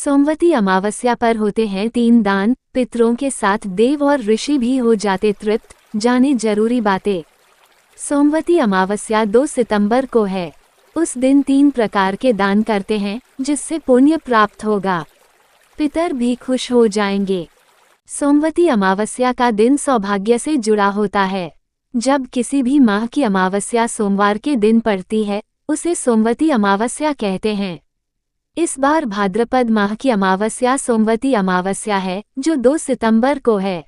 सोमवती अमावस्या पर होते हैं 3 दान, पितरों के साथ देव और ऋषि भी हो जाते तृप्त। जाने जरूरी बातें। सोमवती अमावस्या 2 सितंबर को है। उस दिन 3 प्रकार के दान करते हैं जिससे पुण्य प्राप्त होगा। पितर भी खुश हो जाएंगे। सोमवती अमावस्या का दिन सौभाग्य से जुड़ा होता है। जब किसी भी माह की अमावस्या सोमवार के दिन पड़ती है उसे सोमवती अमावस्या कहते हैं। इस बार भाद्रपद माह की अमावस्या सोमवती अमावस्या है जो 2 सितंबर को है।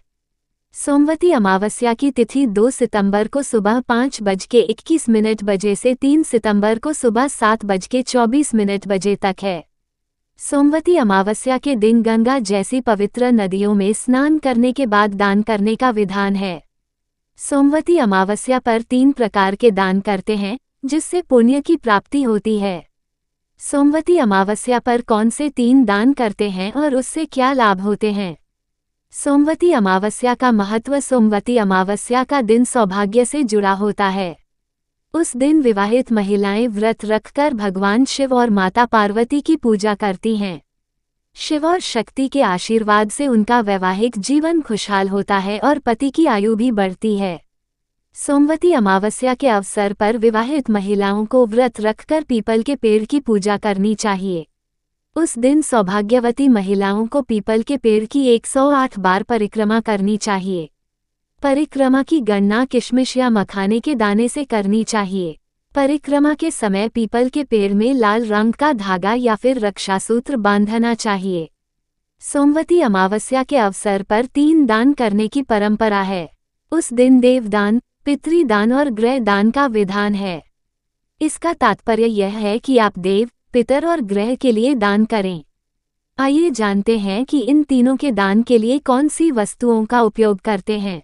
सोमवती अमावस्या की तिथि 2 सितंबर को सुबह 5:21 बजे से 3 सितंबर को सुबह 7:24 बजे तक है। सोमवती अमावस्या के दिन गंगा जैसी पवित्र नदियों में स्नान करने के बाद दान करने का विधान है। सोमवती अमावस्या पर 3 प्रकार के दान करते हैं जिससे पुण्य की प्राप्ति होती है। सोमवती अमावस्या पर कौन से 3 दान करते हैं और उससे क्या लाभ होते हैं? सोमवती अमावस्या का महत्व। सोमवती अमावस्या का दिन सौभाग्य से जुड़ा होता है। उस दिन विवाहित महिलाएं व्रत रखकर भगवान शिव और माता पार्वती की पूजा करती हैं। शिव और शक्ति के आशीर्वाद से उनका वैवाहिक जीवन खुशहाल होता है और पति की आयु भी बढ़ती है। सोमवती अमावस्या के अवसर पर विवाहित महिलाओं को व्रत रखकर पीपल के पेड़ की पूजा करनी चाहिए। उस दिन सौभाग्यवती महिलाओं को पीपल के पेड़ की 108 बार परिक्रमा करनी चाहिए। परिक्रमा की गणना किशमिश या मखाने के दाने से करनी चाहिए। परिक्रमा के समय पीपल के पेड़ में लाल रंग का धागा या फिर रक्षासूत्र बांधना चाहिए। सोमवती अमावस्या के अवसर पर 3 दान करने की परंपरा है। उस दिन देवदान, पितृदान और ग्रह दान का विधान है। इसका तात्पर्य यह है कि आप देव, पितर और ग्रह के लिए दान करें। आइए जानते हैं कि इन तीनों के दान के लिए कौन सी वस्तुओं का उपयोग करते हैं।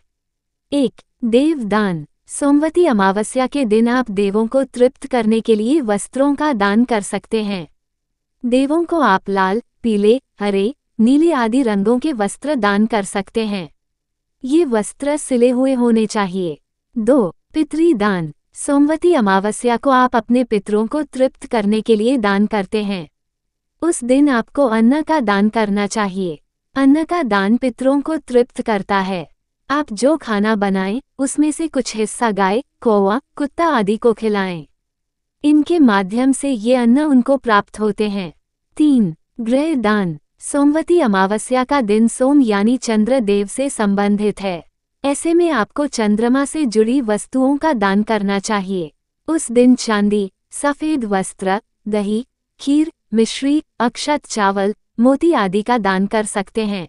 1. देवदान। सोमवती अमावस्या के दिन आप देवों को तृप्त करने के लिए वस्त्रों का दान कर सकते हैं। देवों को आप लाल, पीले, हरे, नीले आदि रंगों के वस्त्र दान कर सकते हैं। ये वस्त्र सिले हुए होने चाहिए। 2. पितृदान। सोमवती अमावस्या को आप अपने पितरों को तृप्त करने के लिए दान करते हैं। उस दिन आपको अन्न का दान करना चाहिए। अन्न का दान पितरों को तृप्त करता है। आप जो खाना बनाएं उसमें से कुछ हिस्सा गाय, कौवा, कुत्ता आदि को खिलाएं। इनके माध्यम से ये अन्न उनको प्राप्त होते हैं। 3. ग्रह दान। सोमवती अमावस्या का दिन सोम यानी चंद्र देव से संबंधित है। ऐसे में आपको चंद्रमा से जुड़ी वस्तुओं का दान करना चाहिए। उस दिन चांदी, सफेद वस्त्र, दही, खीर, मिश्री, अक्षत चावल, मोती आदि का दान कर सकते हैं।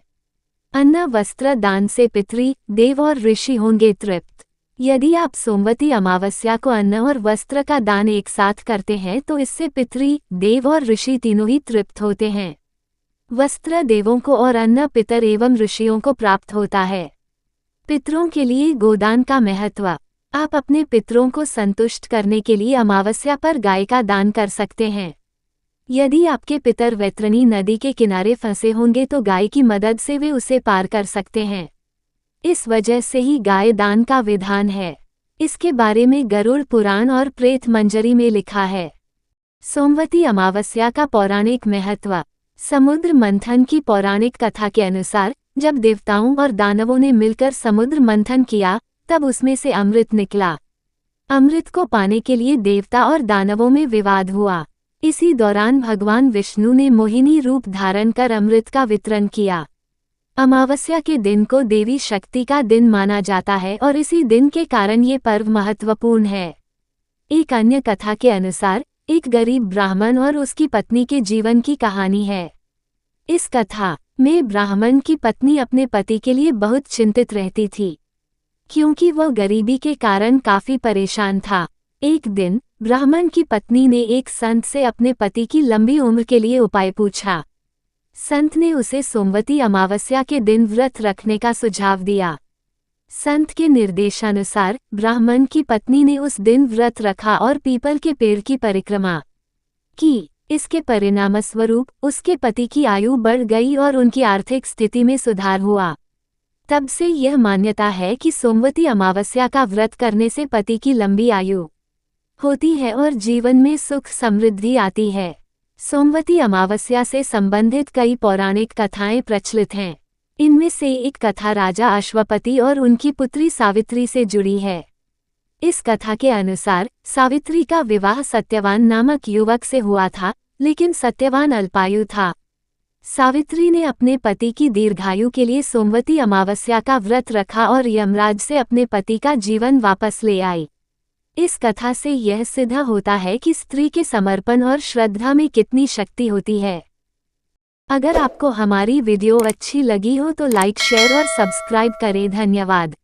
अन्न वस्त्र दान से पितृ, देव और ऋषि होंगे तृप्त। यदि आप सोमवती अमावस्या को अन्न और वस्त्र का दान एक साथ करते हैं तो इससे पितृ, देव और ऋषि तीनों ही तृप्त होते हैं। वस्त्र देवों को और अन्न पितर एवं ऋषियों को प्राप्त होता है। पितरों के लिए गोदान का महत्व। आप अपने पितरों को संतुष्ट करने के लिए अमावस्या पर गाय का दान कर सकते हैं। यदि आपके पितर वैतरणी नदी के किनारे फंसे होंगे तो गाय की मदद से वे उसे पार कर सकते हैं। इस वजह से ही गाय दान का विधान है। इसके बारे में गरुड़ पुराण और प्रेत मंजरी में लिखा है। सोमवती अमावस्या का पौराणिक महत्व। समुद्र मंथन की पौराणिक कथा के अनुसार जब देवताओं और दानवों ने मिलकर समुद्र मंथन किया तब उसमें से अमृत निकला। अमृत को पाने के लिए देवता और दानवों में विवाद हुआ। इसी दौरान भगवान विष्णु ने मोहिनी रूप धारण कर अमृत का वितरण किया। अमावस्या के दिन को देवी शक्ति का दिन माना जाता है और इसी दिन के कारण ये पर्व महत्वपूर्ण है। एक अन्य कथा के अनुसार एक गरीब ब्राह्मण और उसकी पत्नी के जीवन की कहानी है। इस कथा में ब्राह्मण की पत्नी अपने पति के लिए बहुत चिंतित रहती थी क्योंकि वह गरीबी के कारण काफी परेशान था। एक दिन ब्राह्मण की पत्नी ने एक संत से अपने पति की लंबी उम्र के लिए उपाय पूछा। संत ने उसे सोमवती अमावस्या के दिन व्रत रखने का सुझाव दिया। संत के निर्देशानुसार ब्राह्मण की पत्नी ने उस दिन व्रत रखा और पीपल के पेड़ की परिक्रमा की। इसके परिणामस्वरूप उसके पति की आयु बढ़ गई और उनकी आर्थिक स्थिति में सुधार हुआ। तब से यह मान्यता है कि सोमवती अमावस्या का व्रत करने से पति की लंबी आयु होती है और जीवन में सुख समृद्धि आती है। सोमवती अमावस्या से संबंधित कई पौराणिक कथाएं प्रचलित हैं। इनमें से एक कथा राजा अश्वपति और उनकी पुत्री सावित्री से जुड़ी है। इस कथा के अनुसार सावित्री का विवाह सत्यवान नामक युवक से हुआ था, लेकिन सत्यवान अल्पायु था। सावित्री ने अपने पति की दीर्घायु के लिए सोमवती अमावस्या का व्रत रखा और यमराज से अपने पति का जीवन वापस ले आई। इस कथा से यह सिद्ध होता है कि स्त्री के समर्पण और श्रद्धा में कितनी शक्ति होती है। अगर आपको हमारी वीडियो अच्छी लगी हो तो लाइक, शेयर और सब्सक्राइब करें। धन्यवाद।